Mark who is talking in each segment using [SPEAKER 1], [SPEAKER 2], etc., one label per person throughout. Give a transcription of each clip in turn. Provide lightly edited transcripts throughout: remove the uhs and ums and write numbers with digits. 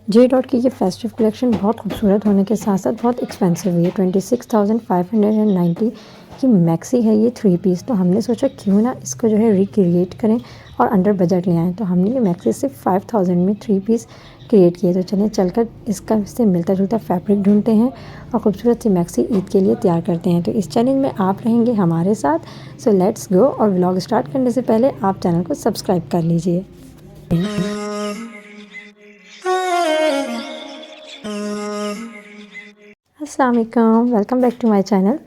[SPEAKER 1] J dot की ये festive collection बहुत खूबसूरत होने के साथ साथ बहुत एक्सपेंसिव भी है। 26,590 की मैक्सी है ये 3 पीस। तो हमने सोचा क्यों ना इसको जो है रिक्रिएट करें और अंडर बजट ले आएँ। तो हमने ये मैक्सी सिर्फ 5,000 में 3 पीस क्रिएट किए। तो चलिए चलकर इसका इससे मिलता जुलता फैब्रिक ढूंढते हैं और खूबसूरत सी मैक्सी ईद के लिए तैयार करते हैं। तो इस चैलेंज में आप रहेंगे हमारे साथ। So let's go. और व्लॉग स्टार्ट करने से पहले आप चैनल को सब्सक्राइब कर लीजिए। अस्सलाम वालेकुम, welcome back to my channel.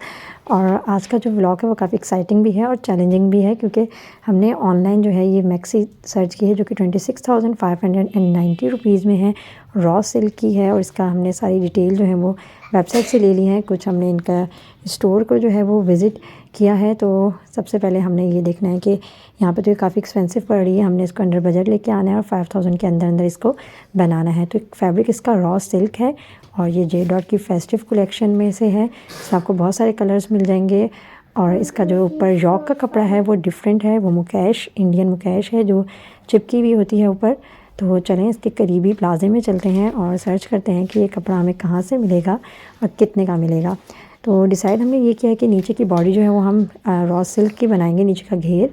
[SPEAKER 1] और आज का जो व्लॉग है वो काफ़ी एक्साइटिंग भी है और चैलेंजिंग भी है, क्योंकि हमने ऑनलाइन जो है ये मैक्सी सर्च की है जो कि 26,590 रुपीज़ में है। रॉ सिल्क की है और इसका हमने सारी डिटेल जो है वो वेबसाइट से ले ली है। कुछ हमने इनका स्टोर को जो है वो विज़िट किया है। तो सबसे पहले हमने ये देखना है कि यहाँ पे तो ये काफ़ी एक्सपेंसिव पड़ रही है। हमने इसको अंडर बजट लेके आना है और 5,000 के अंदर अंदर इसको बनाना है। तो फैब्रिक इसका रॉ सिल्क है और ये जे डॉट की फेस्टिव कलेक्शन में से है। इसमें आपको बहुत सारे कलर्स मिल जाएंगे। और इसका जो ऊपर यॉक का कपड़ा है वो डिफरेंट है, वो मुकेश इंडियन मुकेश है जो चिपकी हुई होती है ऊपर। तो चलें इसके करीबी प्लाजे में चलते हैं और सर्च करते हैं कि ये कपड़ा हमें कहाँ से मिलेगा और कितने का मिलेगा। तो डिसाइड हमने ये किया है कि नीचे की बॉडी जो है वो हम रॉ सिल्क की बनाएंगे, नीचे का घेर,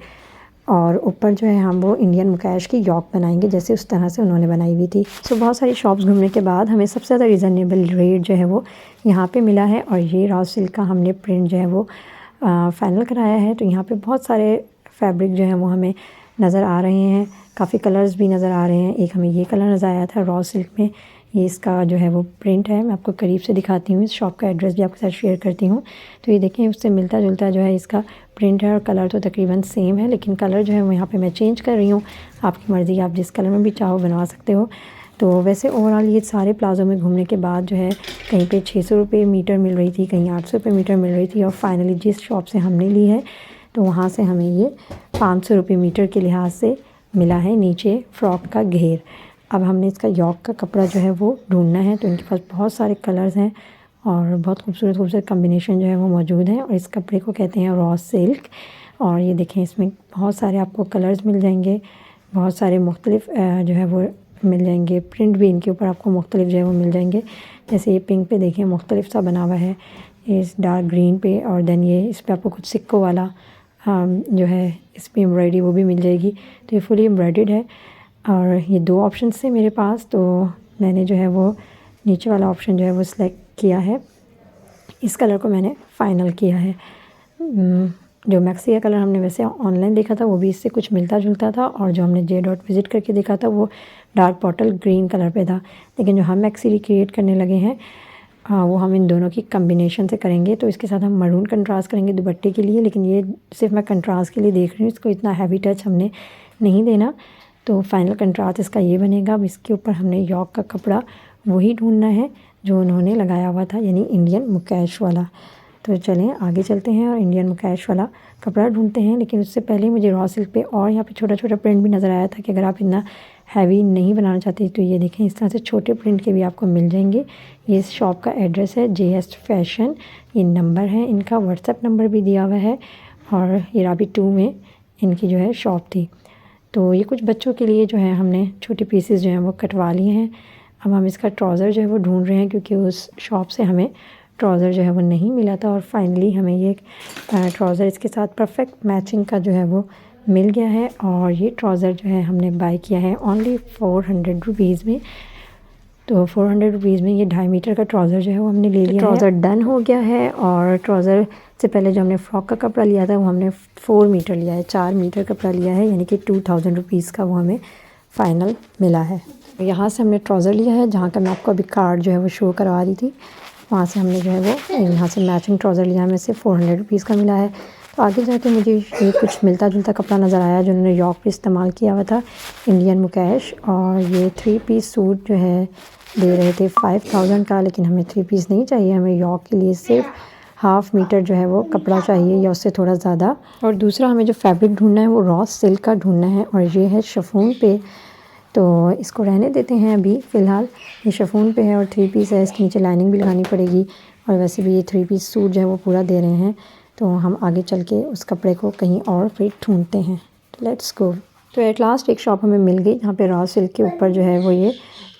[SPEAKER 1] और ऊपर जो है हम वो इंडियन मुकेश की यॉक बनाएंगे जैसे उस तरह से उन्होंने बनाई हुई थी। सो बहुत सारी शॉप्स घूमने के बाद हमें सबसे ज़्यादा रीज़नेबल रेट जो है वो यहाँ पे मिला है। और ये रॉ सिल्क का हमने प्रिंट जो है वो फाइनल कराया है। तो यहाँ पे बहुत सारे फैब्रिक जो है वो हमें नज़र आ रहे हैं, काफ़ी कलर्स भी नज़र आ रहे हैं। एक हमें ये कलर नज़र आया था रॉ सिल्क में, ये इसका जो है वो प्रिंट है। मैं आपको करीब से दिखाती हूँ, इस शॉप का एड्रेस भी आपके साथ शेयर करती हूँ। तो ये देखें, उससे मिलता जुलता जो है इसका प्रिंट है और कलर तो तकरीबन सेम है, लेकिन कलर जो है वो यहाँ पे मैं चेंज कर रही हूँ। आपकी मर्ज़ी, आप जिस कलर में भी चाहो बनवा सकते हो। तो वैसे ओवरऑल ये सारे प्लाज़ो में घूमने के बाद जो है कहीं पे 600 रुपये मीटर मिल रही थी, कहीं 800 रुपये मीटर मिल रही थी। और फाइनली जिस शॉप से हमने ली है तो वहाँ से हमें ये 500 रुपये मीटर के लिहाज से मिला है नीचे फ्रॉक का घेर। अब हमने इसका यॉक का कपड़ा जो है वो ढूंढना है। तो इनके पास बहुत सारे कलर्स हैं और बहुत खूबसूरत खूबसूरत कम्बिनेशन जो है वो मौजूद हैं। और इस कपड़े को कहते हैं रॉ सिल्क। और ये देखें, इसमें बहुत सारे आपको कलर्स मिल जाएंगे, बहुत सारे मुख्तलिफ जो है वो मिल जाएंगे। प्रिंट भी इनके ऊपर आपको मुख्तलिफ जो है वो मिल जाएंगे। जैसे ये पिंक पे देखें मुख्तलिफ सा बना हुआ है, इस डार्क ग्रीन पे, और देन ये इस पर आपको कुछ सिक्कों वाला जो है इस पर एम्ब्रॉयडरी वो भी मिल जाएगी। तो ये फुली एम्ब्रॉयडर्ड है। और ये दो ऑप्शन थे मेरे पास, तो मैंने जो है वो नीचे वाला ऑप्शन जो है वो सिलेक्ट किया है। इस कलर को मैंने फ़ाइनल किया है। जो मैक्सी का कलर हमने वैसे ऑनलाइन देखा था वो भी इससे कुछ मिलता जुलता था, और जो हमने जे डॉट विज़िट करके देखा था वो डार्क बॉटल ग्रीन कलर पे था। लेकिन जो हम मैक्सी रिक्रिएट करने लगे हैं वो हम इन दोनों की कम्बिनेशन से करेंगे। तो इसके साथ हम मरून कंट्रास्ट करेंगे दुपट्टे के लिए, लेकिन ये सिर्फ मैं कंट्रास्ट के लिए देख रही हूँ, इसको इतना हैवी टच हमने नहीं देना। तो फाइनल कंट्रास्ट इसका ये बनेगा। अब इसके ऊपर हमने यॉक का कपड़ा वही ढूंढना है जो उन्होंने लगाया हुआ था, यानी इंडियन मुकेश वाला। तो चलें आगे चलते हैं और इंडियन मुकेश वाला कपड़ा ढूंढते हैं। लेकिन उससे पहले मुझे रॉ सिल्क पे और यहाँ पे छोटा छोटा प्रिंट भी नज़र आया था कि अगर आप इतना हैवी नहीं बनाना चाहते तो ये देखें, इस तरह से छोटे प्रिंट के भी आपको मिल जाएंगे। ये इस शॉप का एड्रेस है JS फैशन। ये नंबर है इनका, व्हाट्सएप नंबर भी दिया हुआ है। और ये राबी 2 में इनकी जो है शॉप थी। तो ये कुछ बच्चों के लिए जो है हमने छोटे पीसेस जो हैं वो कटवा लिए हैं। अब हम इसका ट्राउज़र जो है वो ढूंढ रहे हैं, क्योंकि उस शॉप से हमें ट्राउज़र जो है वो नहीं मिला था। और फाइनली हमें ये ट्राउज़र इसके साथ परफेक्ट मैचिंग का जो है वो मिल गया है। और ये ट्राउज़र जो है हमने बाय किया है ओनली 400 रुपीज़ में। तो 400 रुपीज़ में ये 2.5 मीटर का ट्राउज़र जो है वो हमने ले लिया। ट्राउज़र डन हो गया है। और ट्राउज़र से पहले जो हमने फ्रॉक का कपड़ा लिया था वो हमने 4 मीटर लिया है, 4 मीटर कपड़ा लिया है, यानी कि 2000 रुपीज़ का वो हमें फ़ाइनल मिला है। यहाँ से हमने ट्राउज़र लिया है, जहाँ का मैं आपको अभी कार्ड जो है वो शो करवा रही थी, वहाँ से हमने जो है वो यहाँ से मैचिंग ट्राउज़र लिया, हमें से 400 रुपीज़ का मिला है। तो आगे जाके मुझे ये कुछ मिलता जुलता कपड़ा नज़र आया जो उन्होंने यॉक पे इस्तेमाल किया हुआ था, इंडियन मुकेश। और ये 3 पीस सूट जो है दे रहे थे 5000 का, लेकिन हमें 3 पीस नहीं चाहिए, हमें यॉक के लिए सिर्फ 1/2 मीटर जो है वो कपड़ा चाहिए या उससे थोड़ा ज़्यादा। और दूसरा हमें जो फैब्रिक ढूंढना है वो रॉ सिल्क का ढूंढना है, और ये है शिफॉन पे। तो इसको रहने देते हैं अभी फ़िलहाल, ये शिफॉन पे है और 3 पीस है, इसके नीचे लाइनिंग भी लगानी पड़ेगी। और वैसे भी ये 3 पीस सूट जो है वो पूरा दे रहे हैं। तो हम आगे चल के उस कपड़े को कहीं और फिर ढूंढते हैं। Let's go. तो एट लास्ट एक शॉप हमें मिल गई जहाँ पे रॉ सिल्क के ऊपर जो है वो ये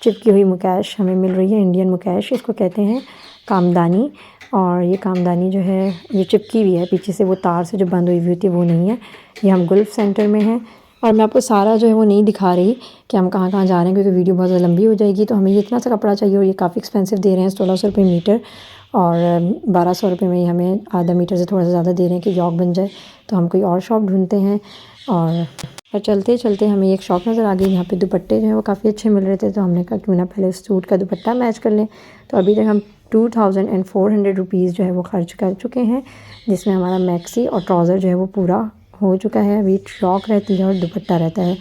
[SPEAKER 1] चिपकी हुई मुकैश हमें मिल रही है। इंडियन मुकैश इसको कहते हैं, कामदानी। और ये कामदानी जो है ये चिपकी हुई है, पीछे से वो तार से जो बंद हुई होती है वो नहीं है। ये हम गुल्फ सेंटर में हैं और मैं आपको सारा जो है वो नहीं दिखा रही कि हम कहाँ कहाँ जा रहे हैं, क्योंकि वीडियो बहुत ज़्यादा लंबी हो जाएगी। तो हमें ये इतना सा कपड़ा चाहिए और ये काफ़ी एक्सपेंसिव दे रहे हैं, 1600 रुपये मीटर और 1200 रुपये में ही हमें आधा मीटर से थोड़ा सा ज़्यादा दे रहे हैं कि यॉक बन जाए। तो हम कोई और शॉप ढूंढते हैं और चलते चलते हमें एक शॉप नज़र आ गई यहाँ पे दुपट्टे जो है वो काफ़ी अच्छे मिल रहे थे। तो हमने कहा क्यों ना पहले सूट का दुपट्टा मैच कर लें। तो अभी तक हम 2400 रुपीज़ जो है वो खर्च कर चुके हैं, जिसमें हमारा मैक्सी और ट्राउज़र जो है वो पूरा हो चुका है। अभी फ्रॉक रहती है और दुपट्टा रहता है।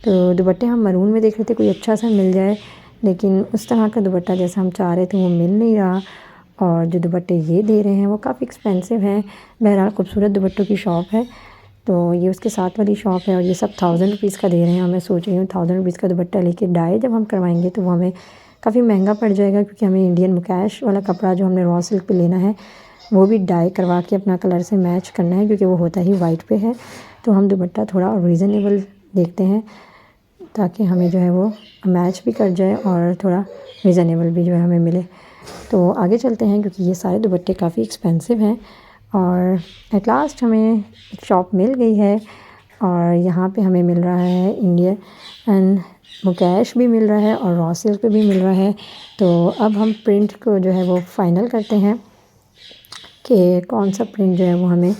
[SPEAKER 1] तो दुपट्टे हम मरून में देख रहे थे कोई अच्छा सा मिल जाए, लेकिन उस तरह का दुपट्टा जैसा हम चाह रहे थे वो मिल नहीं रहा। और जो दुपट्टे ये दे रहे हैं वो काफ़ी एक्सपेंसिव हैं। बहरहाल खूबसूरत दुपट्टों की शॉप है। तो ये उसके साथ वाली शॉप है और ये सब 1000 रुपीज़ का दे रहे हैं। मैं सोच रही हूँ 1000 रुपीज़ का दुपट्टा लेके डाई जब हम करवाएंगे तो वो हमें काफ़ी महंगा पड़ जाएगा, क्योंकि हमें इंडियन मुकैश वाला कपड़ा जो हमने रॉ सिल्क पे लेना है वो भी डाई करवा के अपना कलर से मैच करना है, क्योंकि वो होता ही वाइट पे है। तो हम दुपट्टा थोड़ा रीज़नेबल देखते हैं ताकि हमें जो है वो मैच भी कर जाए और थोड़ा रीज़नेबल भी जो है हमें मिले। तो आगे चलते हैं, क्योंकि ये सारे दुपट्टे काफ़ी एक्सपेंसिव हैं। और एट लास्ट हमें एक शॉप मिल गई है और यहाँ पे हमें मिल रहा है इंडियन मुकैश भी मिल रहा है और रॉ सिल्क भी मिल रहा है। तो अब हम प्रिंट को जो है वो फ़ाइनल करते हैं कि कौन सा प्रिंट जो है वो हमें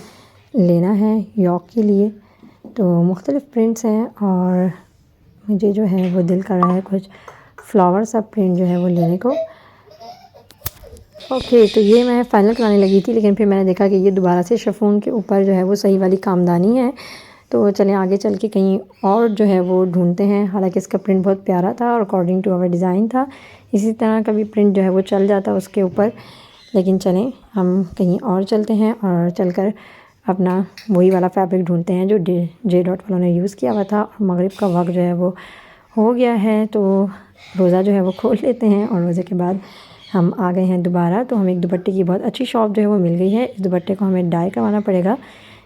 [SPEAKER 1] लेना है यॉक के लिए। तो मुख्तलिफ़ प्रिंट्स हैं और मुझे जो है वो दिल कर रहा है कुछ फ्लावर सा प्रिंट जो है वो लेने को। ओके, तो ये मैं फ़ाइनल कराने लगी थी, लेकिन फिर मैंने देखा कि ये दोबारा से शिफॉन के ऊपर जो है वो सही वाली कामदानी है। तो चलें आगे चल के कहीं और जो है वो ढूंढते हैं। हालांकि इसका प्रिंट बहुत प्यारा था और अकॉर्डिंग टू आवर डिज़ाइन था। इसी तरह का भी प्रिंट जो है वो चल जाता उसके ऊपर, लेकिन चलें हम कहीं और चलते हैं और चलकर अपना वही वाला फैब्रिक ढूंढते हैं जो जे डॉट वालों ने यूज़ किया हुआ था। और मगरिब का वक्त जो है वो हो गया है, तो रोज़ा जो है वो खोल लेते हैं और रोज़े के बाद हम आ गए हैं दोबारा। तो हमें एक दुपट्टे की बहुत अच्छी शॉप जो है वो मिल गई है। इस दुपट्टे को हमें डाई करवाना पड़ेगा।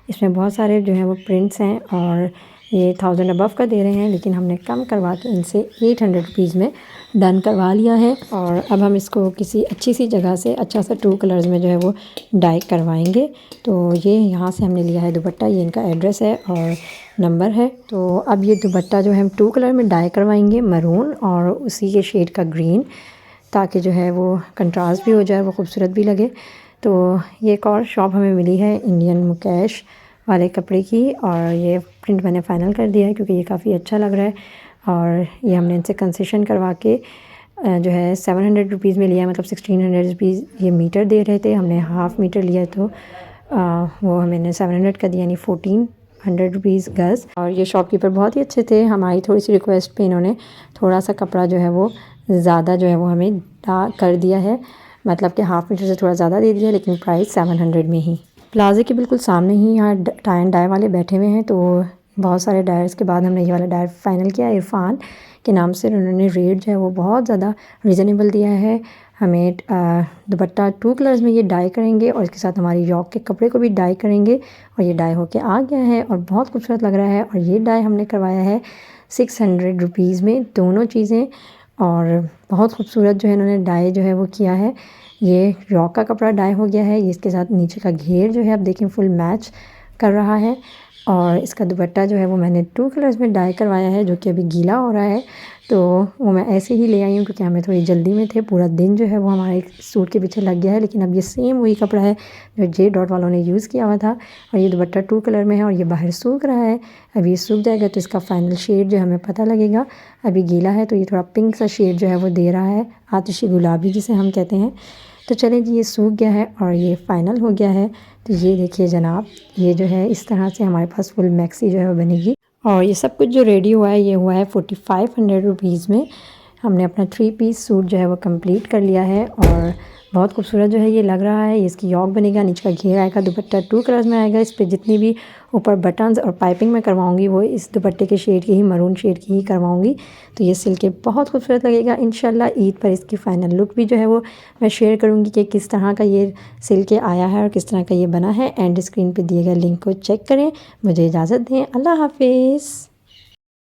[SPEAKER 1] इसमें बहुत सारे जो है वो प्रिंट्स हैं और ये 1000 अबव का दे रहे हैं, लेकिन हमने कम करवा के इनसे 800 रुपीज़ में डन करवा लिया है। और अब हम इसको किसी अच्छी सी जगह से अच्छा सा 2 कलर्स में जो है वो डाई करवाएंगे। तो ये यहाँ से हमने लिया है दुपट्टा, ये इनका एड्रेस है और नंबर है। तो अब ये दुपट्टा जो है हम 2 कलर में डाई करवाएंगे, मरून और उसी के शेड का ग्रीन, ताकि जो है वो कंट्रास्ट भी हो जाए, वो खूबसूरत भी लगे। तो ये एक और शॉप हमें मिली है इंडियन मुकैश वाले कपड़े की और ये प्रिंट मैंने फ़ाइनल कर दिया है क्योंकि ये काफ़ी अच्छा लग रहा है। और ये हमने इनसे कंसेशन करवा के जो है 700 रुपीज़ में लिया है, मतलब 1600 रुपीज़ ये मीटर दे रहे थे। हमने हाफ़ मीटर लिया तो वो हमें 700 का दिया, यानी 1400 रुपीज़ गज़। और ये शॉपकीपर बहुत ही अच्छे थे। हमारी थोड़ी सी रिक्वेस्ट पे इन्होंने थोड़ा सा कपड़ा जो है वो ज़्यादा जो है वो हमें कर दिया है, मतलब कि हाफ़ मीटर से थोड़ा ज़्यादा दे दिया, लेकिन प्राइस 700 में ही। प्लाजे के बिल्कुल सामने ही यहाँ टाई एंड डाई वाले बैठे हुए हैं। तो बहुत सारे डायर्स के बाद हमने ये वाला डायर फ़ाइनल किया। इरफान के नाम से उन्होंने रेट जो है वो बहुत ज़्यादा रीज़नेबल दिया है। हमें दुपट्टा 2 कलर्स में ये डाई करेंगे और इसके साथ हमारी यॉक के कपड़े को भी डाई करेंगे और ये डाई होके आ गया है और बहुत खूबसूरत लग रहा है। और ये डाई हमने करवाया है 600 रुपीज़ में दोनों चीज़ें, और बहुत खूबसूरत जो है इन्होंने डाई जो है वो किया है। ये यॉक का कपड़ा डाई हो गया है, ये इसके साथ नीचे का घेर जो है आप देखें फुल मैच कर रहा है। और इसका दुपट्टा जो है वो मैंने 2 कलर्स में डाई करवाया है, जो कि अभी गीला हो रहा है। तो वो मैं ऐसे ही ले आई हूँ क्योंकि हमें थोड़ी जल्दी में थे, पूरा दिन जो है वो हमारे सूट के पीछे लग गया है। लेकिन अब ये सेम वही कपड़ा है जो जे डॉट वालों ने यूज़ किया हुआ था और ये दुपट्टा 2 कलर में है और ये बाहर सूख रहा है। अब ये सूख जाएगा तो इसका फ़ाइनल शेड जो हमें पता लगेगा। अभी गीला है तो ये थोड़ा पिंक सा शेड जो है वो दे रहा है, आतिशी गुलाबी जिसे हम कहते हैं। तो चलें जी, ये सूख गया है और ये फ़ाइनल हो गया है। तो ये देखिए जनाब, ये जो है इस तरह से हमारे पास फुल मैक्सी जो है वो बनेगी। और ये सब कुछ जो रेडी हुआ है ये हुआ है 4500 रुपीज़ में। हमने अपना 3 पीस सूट जो है वो कंप्लीट कर लिया है और बहुत खूबसूरत जो है ये लग रहा है। ये इसकी यॉक बनेगा, नीचे का घेर आएगा, दुपट्टा 2 कलर्स में आएगा। इस पर जितनी भी ऊपर बटन्स और पाइपिंग में करवाऊंगी वो इस दुपट्टे के शेड की ही, मरून शेड की ही करवाऊंगी। तो ये सिल के बहुत खूबसूरत लगेगा। इंशाल्लाह ईद पर इसकी फ़ाइनल लुक भी जो है वो मैं शेयर करूँगी कि किस तरह का ये सिल के आया है और किस तरह का ये बना है। एंड स्क्रीन पर दिए गए लिंक को चेक करें। मुझे इजाज़त दें, अल्लाह हाफिज़।